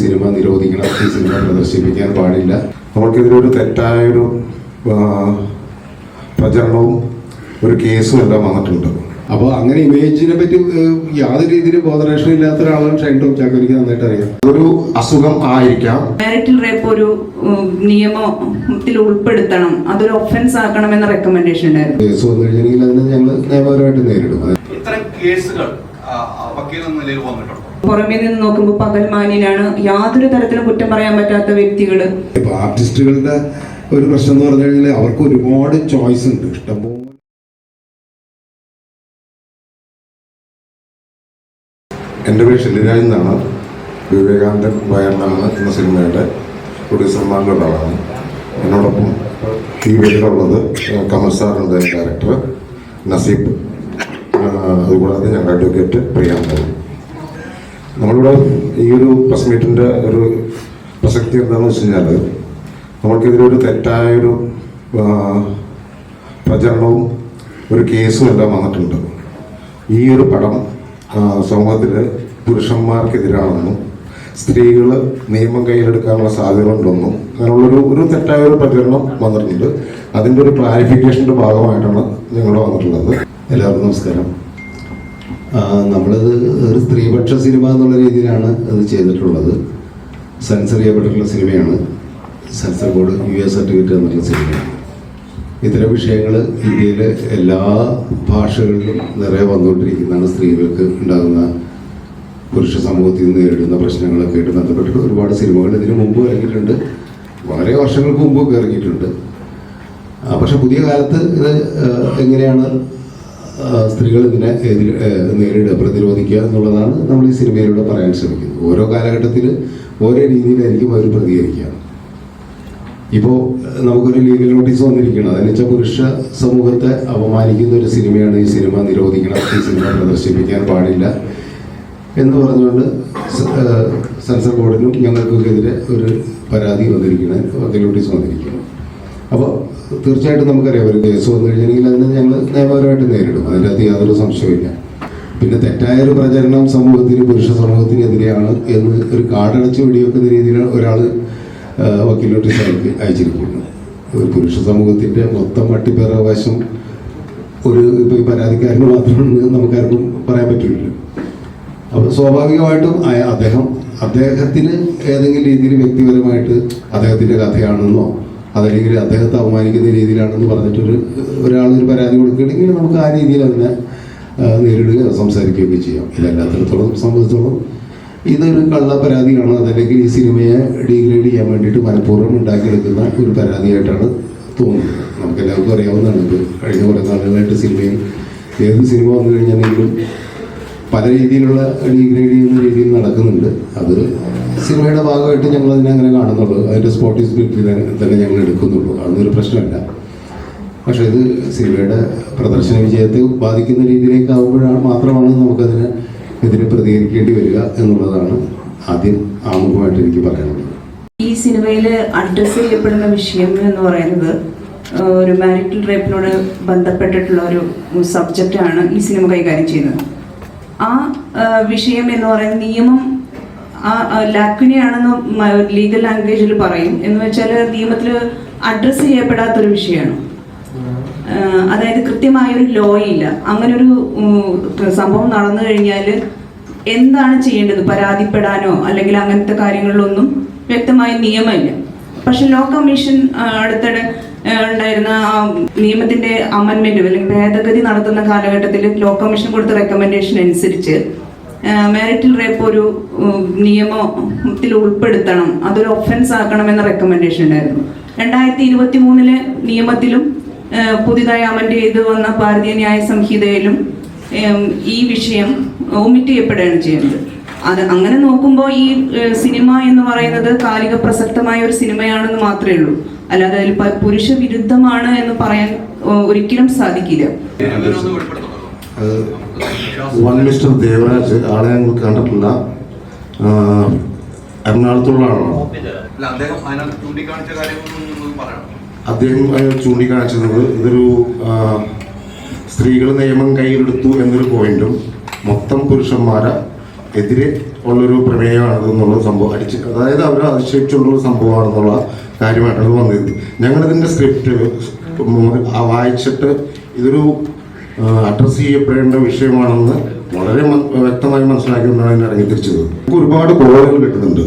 Cinema നിരോധിക്കണം, ഈ cinema പ്രദർശിപ്പിക്കാൻ പാടില്ല. നമുക്കെതിരൊരു തെറ്റായൊരു പ്രചരണവും ഒരു കേസും എല്ലാം വന്നിട്ടുണ്ട്. അപ്പോൾ അങ്ങനെ ഇമേജിനെ പറ്റി യാതൊരു രീതിയിൽ ബോധരക്ഷണം ഇല്ലാത്ത ഒരാളാണ് ഷൈൻ ടോം ചാക്കോ. എനിക്ക് നന്നായിട്ട് അറിയാം. അതൊരു അസുഖം ആയിരിക്കാം. മാരിറ്റൽ റേപ്പ് ഒരു നിയമത്തിൽ ഉൾപ്പെടുത്തണം, അതൊരു ഒഫൻസ് ആക്കണം എന്ന റെക്കമെൻഡേഷൻ ഉണ്ടായിരുന്നു. കേസ് വന്നു കഴിഞ്ഞെങ്കിൽ അതിനെ ഞങ്ങൾ നിയമപരമായിട്ട് നേരിടും. പുറമേ നിന്ന് നോക്കുമ്പോൾ പകൽമാന്യനാണ്, യാതൊരു തരത്തിലും കുറ്റം പറയാൻ പറ്റാത്ത വ്യക്തികൾ. ഇപ്പൊ ആർട്ടിസ്റ്റുകളുടെ ഒരു പ്രശ്നം എന്ന് പറഞ്ഞു കഴിഞ്ഞാൽ അവർക്ക് ഒരുപാട് ചോയ്സ് ഉണ്ട്, ഇഷ്ടംപോലെ. എൻ്റെ പേര് ഷെല്ലിരാജ് എന്നാണ്. വിവേകാനന്ദൻ വയറിലാണ് എന്ന സിനിമയുടെ പ്രൊഡ്യൂസർമാരിൽ ഒരാളാണ്. എന്നോടൊപ്പം ഈ പേരിലുള്ളത് കമൽ സാറുണ്ട്, ഡയറക്ടർ നസീബ്, അതുകൂടാതെ ഞങ്ങളുടെ അഡ്വക്കേറ്റ് പ്രിയാന്തൻ. നമ്മളിവിടെ ഈ ഒരു പ്രസ് മീറ്റിൻ്റെ ഒരു പ്രസക്തി എന്താണെന്ന് വെച്ച് കഴിഞ്ഞാൽ നമുക്കെതിരൊരു തെറ്റായൊരു പ്രചരണവും ഒരു കേസും എല്ലാം വന്നിട്ടുണ്ട്. ഈ ഒരു പടം സമൂഹത്തിൽ പുരുഷന്മാർക്കെതിരാണെന്നും സ്ത്രീകൾ നിയമം കയ്യിലെടുക്കാനുള്ള സാധ്യതകളുണ്ടെന്നും അങ്ങനെയുള്ളൊരു തെറ്റായൊരു പ്രചരണം വന്നിട്ടുണ്ട്. അതിൻ്റെ ഒരു ക്ലാരിഫിക്കേഷൻ്റെ ഭാഗമായിട്ടാണ് ഞങ്ങൾ വന്നിട്ടുള്ളത്. എല്ലാവർക്കും നമസ്കാരം. നമ്മളത് ഒരു സ്ത്രീപക്ഷ സിനിമ എന്നുള്ള രീതിയിലാണ് അത് ചെയ്തിട്ടുള്ളത്. സെൻസർ ചെയ്യപ്പെട്ടിട്ടുള്ള സിനിമയാണ്. സെൻസർ ബോർഡ് US സർട്ടിഫിക്കറ്റ് എന്നുള്ള സിനിമയാണ്. ഇത്തരം വിഷയങ്ങൾ ഇന്ത്യയിലെ എല്ലാ ഭാഷകളിലും നിറയെ വന്നുകൊണ്ടിരിക്കുന്നതാണ്. സ്ത്രീകൾക്ക് ഉണ്ടാകുന്ന പുരുഷ സമൂഹത്തിൽ നിന്ന് നേരിടുന്ന പ്രശ്നങ്ങളൊക്കെ ആയിട്ട് ബന്ധപ്പെട്ടിട്ട് ഒരുപാട് സിനിമകൾ ഇതിനു മുമ്പ് ഇറങ്ങിയിട്ടുണ്ട്, വളരെ വർഷങ്ങൾക്ക് മുമ്പ് ഇറങ്ങിയിട്ടുണ്ട്. പക്ഷെ പുതിയ കാലത്ത് ഇത് എങ്ങനെയാണ് സ്ത്രീകൾ ഇതിനെ നേരിടുക, പ്രതിരോധിക്കുക എന്നുള്ളതാണ് നമ്മൾ ഈ സിനിമയിലൂടെ പറയാൻ ശ്രമിക്കുന്നത്. ഓരോ കാലഘട്ടത്തിൽ ഓരോ രീതിയിലായിരിക്കും അവർ പ്രതികരിക്കുക. ഇപ്പോൾ നമുക്കൊരു ലീഗൽ നോട്ടീസ് വന്നിരിക്കണം. അതെന്ന് വെച്ചാൽ പുരുഷ സമൂഹത്തെ അപമാനിക്കുന്ന ഒരു സിനിമയാണ്, ഈ സിനിമ നിരോധിക്കണം, ഈ സിനിമ പ്രദർശിപ്പിക്കാൻ പാടില്ല എന്ന് പറഞ്ഞുകൊണ്ട് സെൻസർ ബോർഡിനും ഞങ്ങൾക്കെതിരെ ഒരു പരാതി വന്നിരിക്കണം, വക്കീൽ നോട്ടീസ് വന്നിരിക്കണം. അപ്പോൾ തീർച്ചയായിട്ടും നമുക്കറിയാം, ഒരു കേസ് വന്നു കഴിഞ്ഞെങ്കിൽ അതിനെ ഞങ്ങൾ നിയമപരമായിട്ട് നേരിടും. അതിനകത്ത് യാതൊരു സംശയമില്ല. പിന്നെ തെറ്റായൊരു പ്രചരണം സമൂഹത്തിന്, പുരുഷ സമൂഹത്തിനെതിരെയാണ് എന്ന് ഒരു കാടടച്ച് വെടിവെക്കുന്ന രീതിയിൽ ഒരാൾ വക്കീൽ നോട്ടീസ് അയച്ചിരിക്കുന്നു. ഒരു പുരുഷ സമൂഹത്തിൻ്റെ മൊത്തം അട്ടിപ്പേറാവകാശം ഒരു ഇപ്പോൾ ഈ പരാതിക്കാരന് മാത്രമെന്ന് നമുക്കാർക്കും പറയാൻ പറ്റില്ല. അപ്പോൾ സ്വാഭാവികമായിട്ടും അദ്ദേഹത്തിന് ഏതെങ്കിലും രീതിയിൽ വ്യക്തിപരമായിട്ട് അദ്ദേഹത്തിൻ്റെ കഥയാണെന്നോ അതല്ലെങ്കിൽ അദ്ദേഹത്തെ അവമാനിക്കുന്ന രീതിയിലാണെന്ന് പറഞ്ഞിട്ടൊരു ഒരാളൊരു പരാതി കൊടുക്കുകയാണെങ്കിൽ നമുക്ക് ആ രീതിയിൽ അതിനെ നേരിടുകയോ സംസാരിക്കുകയൊക്കെ ചെയ്യാം. ഇതല്ലാത്തിടത്തോളം സംബന്ധിച്ചോളം ഇതൊരു കള്ള പരാതിയാണ്, അതല്ലെങ്കിൽ ഈ സിനിമയെ ഡീഗ്രേഡ് ചെയ്യാൻ വേണ്ടിയിട്ട് മനഃപൂർവ്വം ഉണ്ടാക്കിയെടുക്കുന്ന ഒരു പരാതിയായിട്ടാണ് തോന്നുന്നത്. നമുക്കെല്ലാവർക്കും അറിയാവുന്നതാണ്. ഇത് കഴിഞ്ഞ കുറേ നാളുകളായിട്ട് സിനിമയിൽ ഏത് സിനിമ വന്നു കഴിഞ്ഞാണെങ്കിലും പല രീതിയിലുള്ള ഡീഗ്രേഡ് ചെയ്യുന്ന രീതിയിൽ നടക്കുന്നുണ്ട്. അത് സിനിമയുടെ ഭാഗമായിട്ട് ഞങ്ങളതിനെ അങ്ങനെ കാണുന്നുള്ളൂ. അതിൻ്റെ സ്പോർട്ടിവ് സ്പിരിറ്റിൽ തന്നെ ഞങ്ങൾ എടുക്കുന്നുള്ളൂ. അതൊന്നൊരു പ്രശ്നമല്ല. പക്ഷേ ഇത് സിനിമയുടെ പ്രദർശന വിജയത്തെ ബാധിക്കുന്ന രീതിയിലേക്ക് ആകുമ്പോഴാണ് മാത്രമാണ് നമുക്കതിന് എതിരെ പ്രതികരിക്കേണ്ടി വരിക എന്നുള്ളതാണ് ആദ്യം ആമുഖമായിട്ട് എനിക്ക് പറയാനുള്ളത്. ഈ സിനിമയിൽ അഡ്രസ്സ് ചെയ്യപ്പെടുന്ന വിഷയം എന്ന് പറയുന്നത് ഒരു മാരിറ്റൽ റേപ്പിനോട് ബന്ധപ്പെട്ടിട്ടുള്ള ഒരു സബ്ജക്റ്റാണ് ഈ സിനിമ കൈകാര്യം ചെയ്യുന്നത്. ആ വിഷയം എന്ന് പറയുന്നത് നിയമം ലാക്വിനെയാണെന്ന് ലീഗൽ ലാംഗ്വേജിൽ പറയും. എന്ന് വെച്ചാൽ നിയമത്തിൽ അഡ്രസ്സ് ചെയ്യപ്പെടാത്തൊരു വിഷയമാണ്. അതായത് കൃത്യമായൊരു ലോ ഇല്ല. അങ്ങനൊരു സംഭവം നടന്നു കഴിഞ്ഞാൽ എന്താണ് ചെയ്യേണ്ടത്, പരാതിപ്പെടാനോ അല്ലെങ്കിൽ അങ്ങനത്തെ കാര്യങ്ങളിലൊന്നും വ്യക്തമായ നിയമമില്ല. പക്ഷെ ലോ കമ്മീഷൻ അടുത്തിടെ ഉണ്ടായിരുന്ന നിയമത്തിന്റെ അമെൻമെന്റ് അല്ലെങ്കിൽ ഭേദഗതി നടത്തുന്ന കാലഘട്ടത്തിൽ ലോ കമ്മീഷൻ കൊടുത്ത റെക്കമെൻഡേഷൻ അനുസരിച്ച് മാരിറ്റൽ റേപ്പ് ഒരു നിയമത്തിൽ ഉൾപ്പെടുത്തണം, അതൊരു ഒഫൻസ് ആക്കണം എന്ന റെക്കമെൻഡേഷൻ ഉണ്ടായിരുന്നു. 2023 നിയമത്തിലും പുതിയതായി അമെൻഡ് ചെയ്ത് വന്ന ഭാരതീയ ന്യായ സംഹിതയിലും ഈ വിഷയം ഒമിറ്റ് ചെയ്യപ്പെടുകയാണ് ചെയ്യുന്നത്. അത് അങ്ങനെ നോക്കുമ്പോൾ ഈ സിനിമ എന്ന് പറയുന്നത് കാലിക പ്രസക്തമായ ഒരു സിനിമയാണെന്ന് മാത്രമേ ഉള്ളൂ. അല്ലാതെ അതിൽ പുരുഷ വിരുദ്ധമാണ് എന്ന് പറയാൻ ഒരിക്കലും സാധിക്കില്ല. മിസ്റ്റർ ദേവരാജ് ആളെ ഞങ്ങൾ കണ്ടിട്ടില്ല, എറണാകുളത്തുള്ള ആളാണ്. അദ്ദേഹം ചൂണ്ടിക്കാണിച്ചത് ഇതൊരു സ്ത്രീകൾ നിയമം കയ്യിലെടുത്തു എന്നൊരു പോയിന്റും മൊത്തം പുരുഷന്മാരെ എതിരെ ഉള്ളൊരു പ്രമേയമാണെന്നുള്ള സംഭവം അതായത് അവർ അധിക്ഷേപിച്ചുള്ളൊരു സംഭവമാണെന്നുള്ള കാര്യമായിട്ടാണ് വന്നത്. ഞങ്ങളിതിൻ്റെ സ്ക്രിപ്റ്റ് വായിച്ചിട്ട് ഇതൊരു അഡ്രസ്സ് ചെയ്യപ്പെടേണ്ട വിഷയമാണെന്ന് വളരെ വ്യക്തമായി മനസ്സിലാക്കിക്കൊണ്ടാണ് ഞാൻ ഇറങ്ങി തിരിച്ചത്. നമുക്ക് ഒരുപാട് കോളുകൾ കിട്ടുന്നുണ്ട്,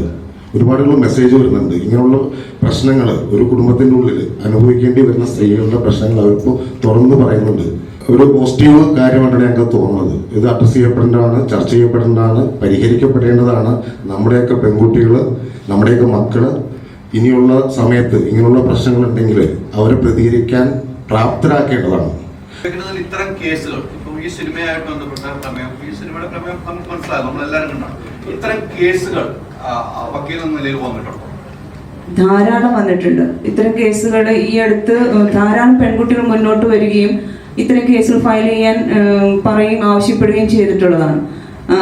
ഒരുപാട് മെസ്സേജ് വരുന്നുണ്ട്. ഇങ്ങനെയുള്ള പ്രശ്നങ്ങൾ ഒരു കുടുംബത്തിൻ്റെ ഉള്ളിൽ അനുഭവിക്കേണ്ടി വരുന്ന സ്ത്രീകളുടെ പ്രശ്നങ്ങൾ അവരിപ്പോൾ തുറന്നു പറയുന്നുണ്ട്. ഒരു പോസിറ്റീവ് കാര്യമായിട്ടാണ് ഞങ്ങൾക്ക് തോന്നുന്നത്. ഇത് അഡ്രസ്സ് ചെയ്യപ്പെടേണ്ടതാണ്, ചർച്ച ചെയ്യപ്പെടേണ്ടതാണ്, പരിഹരിക്കപ്പെടേണ്ടതാണ്. നമ്മുടെയൊക്കെ പെൺകുട്ടികൾ, നമ്മുടെയൊക്കെ മക്കൾ ഇനിയുള്ള സമയത്ത് ഇങ്ങനെയുള്ള പ്രശ്നങ്ങളുണ്ടെങ്കിൽ അവരെ പ്രതികരിക്കാൻ പ്രാപ്തരാക്കേണ്ടതാണ്. ഇത്തരം കേസുകൾ ഇപ്പം ഈ സിനിമയായിട്ട് ബന്ധപ്പെട്ട പ്രമേയം, ഈ സിനിമയുടെ പ്രമേയം നമുക്ക് മനസ്സിലാകും, നമ്മളെല്ലാവരും കണ്ടാണ്. ഇത്തരം കേസുകൾ വക്കീൽ എന്ന നിലയിൽ വന്നിട്ടുണ്ടോ? ധാരാളം വന്നിട്ടുണ്ട് ഇത്തരം കേസുകൾ. ഈ അടുത്ത് ധാരാളം പെൺകുട്ടികൾ മുന്നോട്ട് വരികയും ഇത്തരം കേസുകൾ ഫയൽ ചെയ്യാൻ ആവശ്യപ്പെടുകയും ചെയ്തിട്ടുള്ളതാണ്.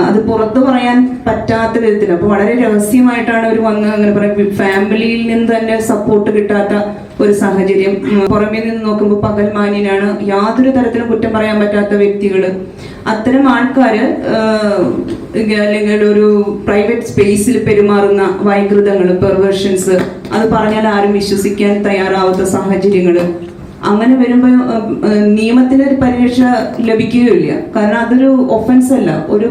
അത് പുറത്തു പറയാൻ പറ്റാത്ത വിധത്തിൽ, അപ്പോൾ വളരെ രഹസ്യമായിട്ടാണ് അവർ വന്ന് അങ്ങനെ പറയും. ഫാമിലിയിൽ നിന്ന് തന്നെ സപ്പോർട്ട് കിട്ടാത്ത ഒരു സാഹചര്യം. പുറമേ നിന്ന് നോക്കുമ്പോൾ പകൽമാന്യനാണ്, യാതൊരു തരത്തിലും കുറ്റം പറയാൻ പറ്റാത്ത വ്യക്തികൾ. അത്തരം ആൾക്കാർ അല്ലെങ്കിൽ ഒരു പ്രൈവറ്റ് സ്പേസിൽ പെരുമാറുന്ന വൈകൃതങ്ങൾ, പെർവേർഷൻസ്, അത് പറഞ്ഞാൽ ആരും വിശ്വസിക്കാൻ തയ്യാറാവാത്ത സാഹചര്യങ്ങൾ. അങ്ങനെ വരുമ്പോൾ നിയമത്തിന് ഒരു പരിരക്ഷ ലഭിക്കുകയില്ല. കാരണം അതൊരു ഒഫൻസ് അല്ല. ഒരു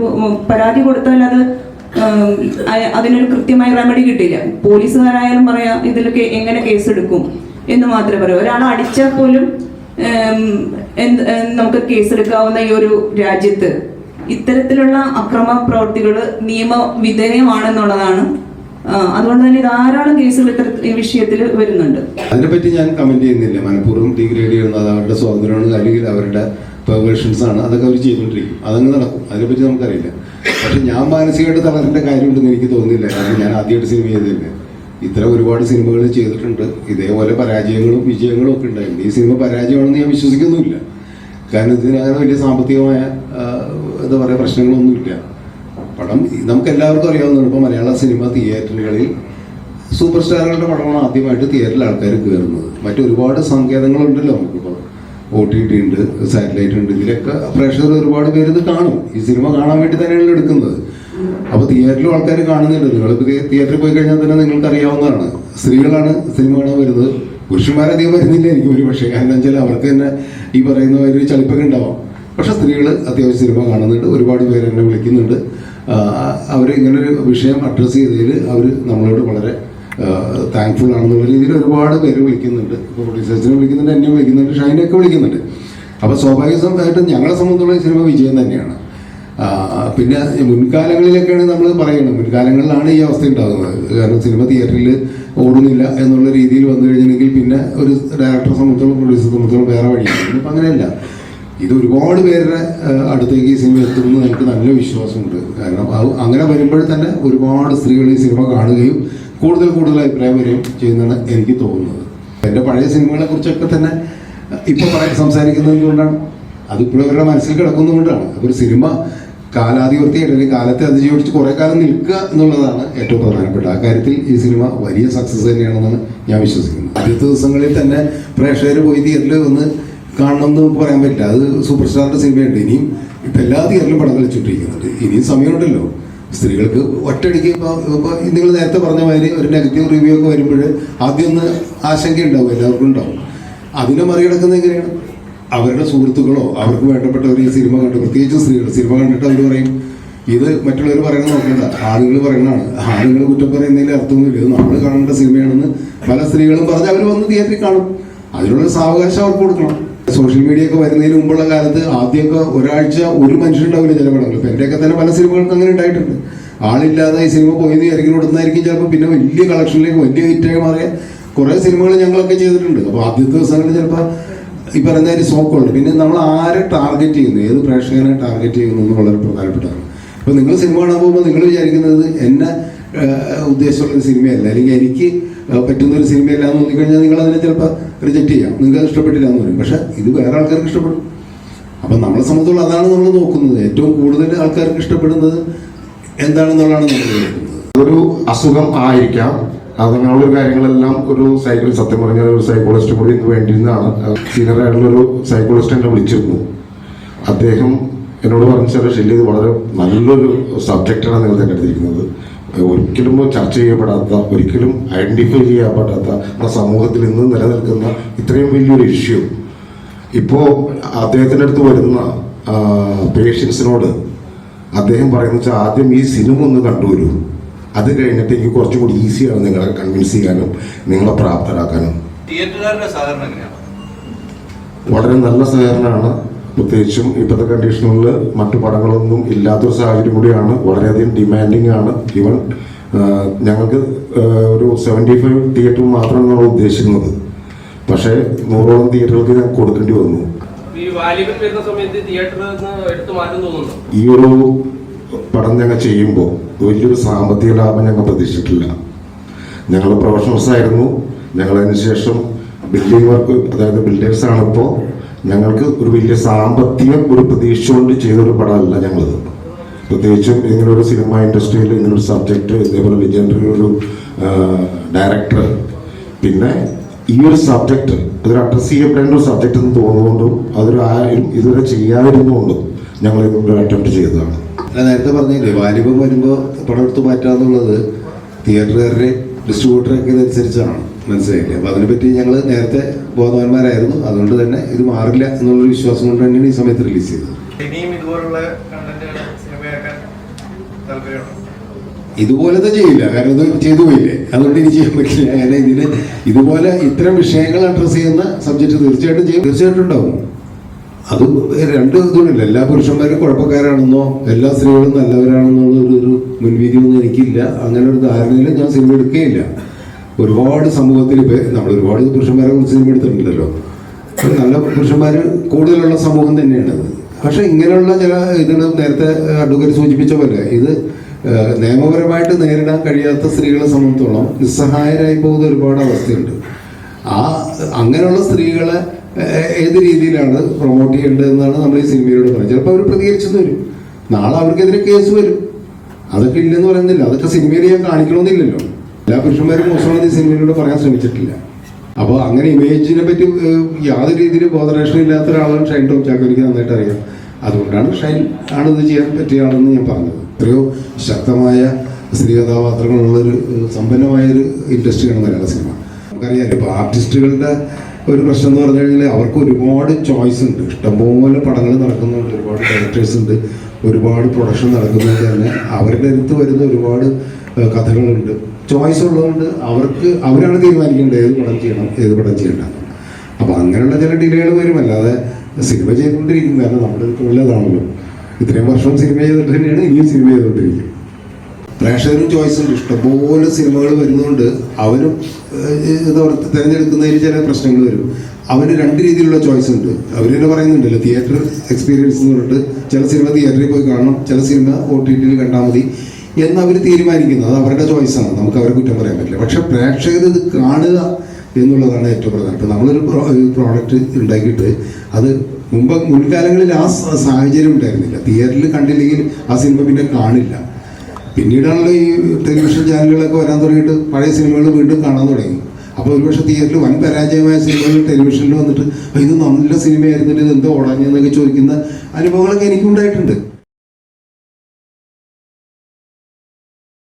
പരാതി കൊടുത്താൽ അതിനൊരു കൃത്യമായ റെമഡി കിട്ടില്ല. പോലീസുകാരായാലും പറയാം ഇതിലൊക്കെ എങ്ങനെ കേസെടുക്കും എന്ന് മാത്രമേ പറയൂ. ഒരാളെ അടിച്ചാൽ പോലും നമുക്ക് കേസെടുക്കാവുന്ന ഈ ഒരു രാജ്യത്ത് ഇത്തരത്തിലുള്ള അക്രമ പ്രവൃത്തികൾ നിയമവിധേയമാണെന്നുള്ളതാണ്. അതുകൊണ്ട് തന്നെ ധാരാളം കേസുകൾ ഈ വിഷയത്തിൽ വരുന്നുണ്ട്. അതിനെപ്പറ്റി ഞാൻ കമന്റ് ചെയ്യുന്നില്ല. മനഃപൂർവ്വം ഡിഗ്രേഡ് ചെയ്യുന്നത് അവരുടെ സ്വാതന്ത്ര്യമാണ്, അല്ലെങ്കിൽ അവരുടെ പെർവേഷൻസ് ആണ്. അതൊക്കെ അവർ ചെയ്തുകൊണ്ടിരിക്കും, അതങ്ങ് നടക്കും. അതിനെപ്പറ്റി നമുക്കറിയില്ല. പക്ഷെ ഞാൻ മാനസികമായിട്ട് തളരേണ്ട കാര്യമുണ്ടെന്ന് എനിക്ക് തോന്നുന്നില്ല. കാരണം ഞാൻ ആദ്യമായിട്ട് സിനിമ ചെയ്തില്ല. ഇത്തരം ഒരുപാട് സിനിമകൾ ചെയ്തിട്ടുണ്ട്. ഇതേപോലെ പരാജയങ്ങളും വിജയങ്ങളും ഒക്കെ ഉണ്ടായിട്ടുണ്ട്. ഈ സിനിമ പരാജയമാണെന്ന് ഞാൻ വിശ്വസിക്കുന്നുമില്ല. കാരണം ഇതിനങ്ങനെ വലിയ സാമ്പത്തികമായ എന്താ പറയുക പ്രശ്നങ്ങളൊന്നുമില്ല. പടം നമുക്ക് എല്ലാവർക്കും അറിയാവുന്നതാണ്. ഇപ്പോൾ മലയാള സിനിമ തിയേറ്ററുകളിൽ സൂപ്പർ സ്റ്റാറുകളുടെ പടമാണ് ആദ്യമായിട്ട് തിയേറ്ററിൽ ആൾക്കാർ കയറുന്നത്. മറ്റൊരുപാട് സങ്കേതങ്ങളുണ്ടല്ലോ നമുക്കിപ്പോൾ. OTT ഉണ്ട്, സാറ്റലൈറ്റ് ഉണ്ട്. ഇതിലൊക്കെ പ്രേക്ഷകർ ഒരുപാട് പേര് ഇത് കാണും. ഈ സിനിമ കാണാൻ വേണ്ടി തന്നെയാണ് എടുക്കുന്നത്. അപ്പോൾ തിയേറ്ററിലും ആൾക്കാർ കാണുന്നുണ്ട്. നിങ്ങളിപ്പോൾ തിയേറ്ററിൽ പോയി കഴിഞ്ഞാൽ തന്നെ നിങ്ങൾക്ക് അറിയാവുന്നതാണ്, സ്ത്രീകളാണ് സിനിമ കാണാൻ വരുന്നത്. പുരുഷന്മാരധികം വരുന്നില്ല എനിക്ക് ഒരു പക്ഷേ. കാരണം വെച്ചാൽ അവർക്ക് തന്നെ ഈ പറയുന്ന ഒരു ചളിപ്പൊക്കെ ഉണ്ടാവാം. പക്ഷെ സ്ത്രീകൾ അത്യാവശ്യം സിനിമ കാണുന്നുണ്ട്. ഒരുപാട് പേര് എന്നെ വിളിക്കുന്നുണ്ട്. അവർ ഇങ്ങനൊരു വിഷയം അഡ്രസ്സ് ചെയ്തതിൽ അവർ നമ്മളോട് വളരെ താങ്ക്ഫുൾ ആണെന്നുള്ള രീതിയിൽ ഒരുപാട് പേര് വിളിക്കുന്നുണ്ട്. ഇപ്പോൾ പ്രൊഡ്യൂസേഴ്സിനെ വിളിക്കുന്നുണ്ട്, എന്നെ വിളിക്കുന്നുണ്ട്, ഷൈനൊക്കെ വിളിക്കുന്നുണ്ട്. അപ്പോൾ സ്വാഭാവികമായിട്ടും ഞങ്ങളെ സംബന്ധിച്ചുള്ള സിനിമ വിജയം തന്നെയാണ്. പിന്നെ മുൻകാലങ്ങളിലൊക്കെയാണ് നമ്മൾ പറയുന്നത്, മുൻകാലങ്ങളിലാണ് ഈ അവസ്ഥ ഉണ്ടാകുന്നത്. കാരണം സിനിമ തിയേറ്ററിൽ ഓടുന്നില്ല എന്നുള്ള രീതിയിൽ വന്നു കഴിഞ്ഞിട്ടുണ്ടെങ്കിൽ പിന്നെ ഒരു ഡയറക്ടറെ സംബന്ധിച്ചോളം പ്രൊഡ്യൂസറെ സംബന്ധിച്ചോളം വേറെ വഴിയാണ്. ഇപ്പം അങ്ങനെയല്ല. ഇത് ഒരുപാട് പേരുടെ അടുത്തേക്ക് ഈ സിനിമ എത്തുമെന്ന് എനിക്ക് നല്ല വിശ്വാസമുണ്ട്. കാരണം അങ്ങനെ വരുമ്പോൾ തന്നെ ഒരുപാട് സ്ത്രീകൾ ഈ സിനിമ കാണുകയും കൂടുതൽ അഭിപ്രായം വരികയും ചെയ്യുന്നതാണ് എനിക്ക് തോന്നുന്നത്. എൻ്റെ പഴയ സിനിമകളെ കുറിച്ചൊക്കെ തന്നെ ഇപ്പോൾ സംസാരിക്കുന്നത് കൊണ്ടാണ്, അതിപ്പോഴും അവരുടെ മനസ്സിൽ കിടക്കുന്നതുകൊണ്ടാണ്. അപ്പോൾ ഒരു സിനിമ കാലാധിപത്യമായിട്ട് അല്ലെങ്കിൽ കാലത്തെ അതിജീവിച്ച് കുറേ കാലം നിൽക്കുക എന്നുള്ളതാണ് ഏറ്റവും പ്രധാനപ്പെട്ട. ആ കാര്യത്തിൽ ഈ സിനിമ വലിയ സക്സസ് തന്നെയാണെന്നാണ് ഞാൻ വിശ്വസിക്കുന്നത്. ആദ്യത്തെ ദിവസങ്ങളിൽ തന്നെ പ്രേക്ഷകർ പോയി തിയേറ്ററിൽ ഒന്ന് കാണണം എന്ന് നമുക്ക് പറയാൻ പറ്റില്ല. അത് സൂപ്പർ സ്റ്റാറിൻ്റെ സിനിമയുണ്ട്. ഇനിയും ഇപ്പം എല്ലാ തിയേറ്ററിലും പടം കളിച്ചുകൊണ്ടിരിക്കുന്നുണ്ട്. ഇനിയും സമയമുണ്ടല്ലോ. സ്ത്രീകൾക്ക് ഒറ്റയടിക്ക് ഇപ്പോൾ നിങ്ങൾ നേരത്തെ പറഞ്ഞ മാതിരി ഒരു നെഗറ്റീവ് റിവ്യൂ ഒക്കെ വരുമ്പോൾ ആദ്യം ഒന്ന് ആശങ്കയുണ്ടാവും, എല്ലാവർക്കും ഉണ്ടാവും. അതിനെ മറികടക്കുന്നത് എങ്ങനെയാണ്? അവരുടെ സുഹൃത്തുക്കളോ അവർക്ക് വേണ്ടപ്പെട്ടവർ ഈ സിനിമ കണ്ട്, പ്രത്യേകിച്ച് സ്ത്രീകൾ സിനിമ കണ്ടിട്ട് അവർ പറയും ഇത് മറ്റുള്ളവർ പറയുന്നത് നോക്കേണ്ട, ആളുകൾ പറയുന്നതാണ്. ആളുകൾ കുറ്റം പറയുന്നതിൽ അർത്ഥമൊന്നുമില്ല, ഇത് നമ്മൾ കാണേണ്ട സിനിമയാണെന്ന് പല സ്ത്രീകളും പറഞ്ഞ് അവർ വന്ന് തിയേറ്ററിൽ കാണും. അതിനുള്ള സാവകാശം അവർക്ക് കൊടുക്കണം. സോഷ്യൽ മീഡിയ ഒക്കെ വരുന്നതിന് മുമ്പുള്ള കാലത്ത് ആദ്യമൊക്കെ ഒരാഴ്ച ഒരു മനുഷ്യരുണ്ടാവില്ല ചില പടങ്ങൾ. ഇപ്പം എൻ്റെയൊക്കെ തന്നെ പല സിനിമകൾക്ക് അങ്ങനെ ഉണ്ടായിട്ടുണ്ട്. ആളില്ലാതെ ഈ സിനിമ പോയി വിചാരിക്കും കൊടുക്കുന്നതായിരിക്കും ചിലപ്പോൾ പിന്നെ വലിയ കളക്ഷനിലേക്ക് വലിയ ഹിറ്റായി മാറിയ കുറേ സിനിമകൾ ഞങ്ങളൊക്കെ ചെയ്തിട്ടുണ്ട്. അപ്പോൾ ആദ്യത്തെ ദിവസങ്ങളിൽ ചിലപ്പോൾ ഈ പറയുന്ന ഒരു സോക്കുണ്ട്. പിന്നെ നമ്മൾ ആരെ ടാർഗറ്റ് ചെയ്യുന്നു, ഏത് പ്രേക്ഷകനെ ടാർഗറ്റ് ചെയ്യുന്നു എന്ന് വളരെ പ്രധാനപ്പെട്ടതാണ്. ഇപ്പോൾ നിങ്ങൾ സിനിമ കാണാൻ പോകുമ്പോൾ നിങ്ങൾ വിചാരിക്കുന്നത് എന്നെ ഉദ്ദേശമുള്ളൊരു സിനിമയല്ല, അല്ലെങ്കിൽ എനിക്ക് പറ്റുന്നൊരു സിനിമയല്ല എന്ന് നോക്കിക്കഴിഞ്ഞാൽ നിങ്ങൾ അതിനെ ചിലപ്പോൾ റിജക്റ്റ് ചെയ്യാം, നിങ്ങൾക്ക് ഇഷ്ടപ്പെട്ടില്ല എന്ന് പറയും. പക്ഷേ ഇത് വേറെ ആൾക്കാർക്ക് ഇഷ്ടപ്പെടും. അപ്പം നമ്മളെ സംബന്ധിച്ചോളം അതാണ് നമ്മൾ നോക്കുന്നത്. ഏറ്റവും കൂടുതൽ ആൾക്കാർക്ക് ഇഷ്ടപ്പെടുന്നത് എന്താണെന്നുള്ളതാണ് നമ്മൾ നോക്കുന്നത്. അതൊരു അസുഖം ആയിരിക്കാം. അങ്ങനെയുള്ള കാര്യങ്ങളെല്ലാം ഒരു സത്യം പറഞ്ഞാൽ ഒരു സൈക്കോളജിസ്റ്റ് കൂടി ഇന്ന് വേണ്ടിയിരുന്നതാണ്. സീനിയർ ആയിട്ടുള്ളൊരു സൈക്കോളജിസ്റ്റ് എന്നെ വിളിച്ചിരുന്നു. അദ്ദേഹം എന്നോട് പറഞ്ഞാൽ ഷെല്ലി, ഇത് വളരെ നല്ലൊരു സബ്ജക്റ്റാണ് നിങ്ങൾ തിരഞ്ഞെടുത്തിരിക്കുന്നത്. ഒരിക്കലും ചർച്ച ചെയ്യപ്പെടാത്ത, ഒരിക്കലും ഐഡന്റിഫൈ ചെയ്യപ്പെടാത്ത ആ സമൂഹത്തിൽ ഇന്ന് നിലനിൽക്കുന്ന ഇത്രയും വലിയൊരു ഇഷ്യൂ ഇപ്പോൾ അദ്ദേഹത്തിൻ്റെ അടുത്ത് വരുന്ന പേഷ്യൻസിനോട് അദ്ദേഹം പറയുന്നത് വെച്ചാൽ ആദ്യം ഈ സിനിമ ഒന്ന് കണ്ടുവരൂ, അത് കഴിഞ്ഞിട്ട് എനിക്ക് കുറച്ചും കൂടി ഈസിയാണ് നിങ്ങളെ കൺവിൻസ് ചെയ്യാനും നിങ്ങളെ പ്രാപ്തരാക്കാനും. തിയേറ്ററുകാരുടെ സഹകരണം എങ്ങനെയാണ്? വളരെ നല്ല സഹകരണമാണ്. പ്രത്യേകിച്ചും ഇപ്പോഴത്തെ കണ്ടീഷനുകളിൽ മറ്റു പടങ്ങളൊന്നും ഇല്ലാത്തൊരു സാഹചര്യം കൂടിയാണ്. വളരെയധികം ഡിമാൻഡിങ് ആണ്. ഈവൻ ഞങ്ങൾക്ക് ഒരു 75 തിയേറ്റർ മാത്രമാണ് നമ്മൾ ഉദ്ദേശിക്കുന്നത്. പക്ഷേ 100ഓളം തിയേറ്ററുകൾക്ക് ഞാൻ കൊടുക്കേണ്ടി വന്നു. ഈ ഒരു പടം ഞങ്ങൾ ചെയ്യുമ്പോൾ വലിയൊരു സാമ്പത്തിക ലാഭം ഞങ്ങൾ പ്രതീക്ഷിച്ചിട്ടില്ല. ഞങ്ങൾ പ്രൊഫഷണൽസ് ആയിരുന്നു. ഞങ്ങളതിന് ശേഷം ബിൽഡിംഗ് വർക്ക്, അതായത് ബിൽഡേഴ്സാണ്. ഇപ്പോൾ ഞങ്ങൾക്ക് ഒരു വലിയ സാമ്പത്തികം ഒരു പ്രതീക്ഷ കൊണ്ട് ചെയ്തൊരു പടമല്ല ഞങ്ങളത്. പ്രത്യേകിച്ചും ഇങ്ങനൊരു സിനിമ ഇൻഡസ്ട്രിയിൽ ഇങ്ങനൊരു സബ്ജക്റ്റ്, ഇതേപോലെ ലെജൻഡറി ഒരു ഡയറക്ടർ, പിന്നെ ഈ ഒരു സബ്ജക്റ്റ് അതൊരു അഡ്രസ് ചെയ്യപ്പെടേണ്ട ഒരു സബ്ജക്റ്റ് എന്ന് തോന്നുകൊണ്ടും അതൊരു ആരും ഇതുവരെ ചെയ്യാതിരുന്നുകൊണ്ടും ഞങ്ങൾ ഇതൊരു അറ്റംപ്റ്റ് ചെയ്തതാണ്. നേരത്തെ പറഞ്ഞില്ലേ, വാലിബം വരുമ്പോൾ പടം എടുത്ത് മാറ്റാന്നുള്ളത് തിയേറ്ററുകാരുടെ ഡിസ്ട്രിബ്യൂട്ടറൊക്കെ ഇതനുസരിച്ചാണ്, മനസ്സിലായില്ലേ? അപ്പോൾ അതിനെപ്പറ്റി ഞങ്ങൾ നേരത്തെ ബോധവാന്മാരായിരുന്നു. അതുകൊണ്ട് തന്നെ ഇത് മാറില്ല എന്നുള്ളൊരു വിശ്വാസം കൊണ്ട് തന്നെയാണ് ഈ സമയത്ത് റിലീസ് ചെയ്തത്. ഇനിയും ഇതുപോലുള്ള കണ്ടന്റുകൾ സിനിമയാക്കാൻ താല്പര്യമുണ്ടോ? ഇതുപോലത്തെ ചെയ്യില്ല, കാരണം ഇത് ചെയ്തു പോയില്ലേ, അതുകൊണ്ട് ഇനി ചെയ്യാൻ പറ്റില്ല. കാരണം ഇതിന് ഇതുപോലെ ഇത്തരം വിഷയങ്ങൾ അഡ്രസ് ചെയ്യുന്ന സബ്ജക്റ്റ് തീർച്ചയായിട്ടും ചെയ്യും, തീർച്ചയായിട്ടും ഉണ്ടാവും. അത് രണ്ട് ഇതുകൊണ്ടില്ല, എല്ലാ പുരുഷന്മാരും കുഴപ്പക്കാരാണെന്നോ എല്ലാ സ്ത്രീകളും നല്ലവരാണെന്നുള്ള ഒരു മുൻവിധിയൊന്നും എനിക്കില്ല. അങ്ങനെ ഒരു ധാരണയിൽ ഞാൻ സിനിമ എടുക്കുകയില്ല. ഒരുപാട് സമൂഹത്തിൽ ഇപ്പം നമ്മൾ ഒരുപാട് പുരുഷന്മാരെ കുറിച്ച് സിനിമ എടുത്തിട്ടുണ്ടല്ലോ. നല്ല പുരുഷന്മാർ കൂടുതലുള്ള സമൂഹം തന്നെയാണത്. പക്ഷെ ഇങ്ങനെയുള്ള ചില ഇതിന് നേരത്തെ അഡ്വക്കേറ്റ് സൂചിപ്പിച്ച പോലെ ഇത് നിയമപരമായിട്ട് നേരിടാൻ കഴിയാത്ത സ്ത്രീകളെ സംബന്ധിച്ചോളം നിസ്സഹായരായി പോകുന്ന ഒരുപാട് അവസ്ഥയുണ്ട്. അങ്ങനെയുള്ള സ്ത്രീകളെ ഏത് രീതിയിലാണ് പ്രൊമോട്ട് ചെയ്യേണ്ടതെന്നാണ് നമ്മൾ ഈ സിനിമയോട് പറയുന്നത്. ചിലപ്പോൾ അവർ പ്രതികരിച്ചെന്ന് വരും, നാളെ അവർക്കെതിരെ കേസ് വരും. അതൊക്കെ ഇല്ലെന്ന് പറയുന്നില്ല, അതൊക്കെ സിനിമയിൽ ഞാൻ കാണിക്കണമെന്നില്ലല്ലോ. എല്ലാ പുരുഷന്മാരും മോശമാണെന്ന് ഈ സിനിമയിലൂടെ പറയാൻ ശ്രമിച്ചിട്ടില്ല. അപ്പോൾ അങ്ങനെ ഇമേജിനെ പറ്റി യാതൊരു രീതിയിലും ബോധറേഷൻ ഇല്ലാത്ത ഒരാളാണ് ഷൈൻ ടോം ചാക്കോ, എനിക്ക് നന്നായിട്ട് അറിയാം. അതുകൊണ്ടാണ് ഷൈൻ ആണ് ഇത് ചെയ്യാൻ പറ്റിയ ആളെന്ന് ഞാൻ പറഞ്ഞത്. എത്രയോ ശക്തമായ സ്ത്രീ കഥാപാത്രങ്ങളുള്ളൊരു സമ്പന്നമായൊരു ഇൻഡസ്ട്രിയാണ് മലയാള സിനിമ. നമുക്കറിയാം, ഇപ്പോൾ ആർട്ടിസ്റ്റുകളുടെ ഒരു പ്രശ്നം എന്ന് പറഞ്ഞു കഴിഞ്ഞാൽ അവർക്ക് ഒരുപാട് ചോയ്സ് ഉണ്ട്. ഇഷ്ടംപോലെ പടങ്ങൾ നടക്കുന്നുണ്ട്, ഒരുപാട് ഡയറക്ടേഴ്സ് ഉണ്ട്, ഒരുപാട് പ്രൊഡക്ഷൻ നടക്കുന്നുണ്ട്. തന്നെ അവരുടെ അടുത്ത് വരുന്ന ഒരുപാട് കഥകളുണ്ട്. ചോയ്സ് ഉള്ളതുകൊണ്ട് അവരാണ് തീരുമാനിക്കേണ്ടത് ഏത് പടം ചെയ്യണം, ഏത് പടം ചെയ്യണ്ട. അപ്പോൾ അങ്ങനെയുള്ള ചില ഡിലേകൾ വരും. അല്ലാതെ സിനിമ ചെയ്തുകൊണ്ടിരിക്കും, കാരണം നമ്മുടെ തൊഴിലതാണല്ലോ. ഇത്രയും വർഷം സിനിമ ചെയ്തിട്ട് തന്നെയാണ് ഇനിയും സിനിമ ചെയ്തുകൊണ്ടിരിക്കും. പ്രേക്ഷകരും ചോയ്സ് ഉണ്ട്, ഇഷ്ടംപോലെ സിനിമകൾ വരുന്നതുകൊണ്ട് അവരും തിരഞ്ഞെടുക്കുന്നതിൽ ചില പ്രശ്നങ്ങൾ വരും. അവന് രണ്ട് രീതിയിലുള്ള ചോയ്സ് ഉണ്ട്. അവർ തന്നെ പറയുന്നുണ്ടല്ലോ, തിയേറ്റർ എക്സ്പീരിയൻസ് എന്ന് പറഞ്ഞിട്ട് ചില സിനിമ തിയേറ്ററിൽ പോയി കാണണം, ചില സിനിമ OTT കണ്ടാൽ മതി എന്ന് അവർ തീരുമാനിക്കുന്നത്. അത് അവരുടെ ചോയ്സാണ്, നമുക്ക് അവരെ കുറ്റം പറയാൻ പറ്റില്ല. പക്ഷെ പ്രേക്ഷകർ ഇത് കാണുക എന്നുള്ളതാണ് ഏറ്റവും പ്രധാനം. ഇപ്പം നമ്മളൊരു പ്രോഡക്റ്റ് ഉണ്ടാക്കിയിട്ട് അത് മുൻകാലങ്ങളിൽ ആ സാഹചര്യം ഉണ്ടായിരുന്നില്ല. തിയേറ്ററിൽ കണ്ടില്ലെങ്കിൽ ആ സിനിമ പിന്നെ കാണില്ല. പിന്നീടാണല്ലോ ഈ ടെലിവിഷൻ ചാനലുകളൊക്കെ വരാൻ തുടങ്ങിയിട്ട് പഴയ സിനിമകൾ വീണ്ടും കാണാൻ തുടങ്ങി. അപ്പോൾ ഒരുപക്ഷെ തിയേറ്ററിൽ വൻ പരാജയമായ സിനിമകൾ ടെലിവിഷനിൽ വന്നിട്ട് ഇത് നല്ല സിനിമയായിരുന്നില്ല, ഇത് എന്തോ ഉടഞ്ഞെന്നൊക്കെ ചോദിക്കുന്ന അനുഭവങ്ങളൊക്കെ എനിക്കുണ്ടായിട്ടുണ്ട്.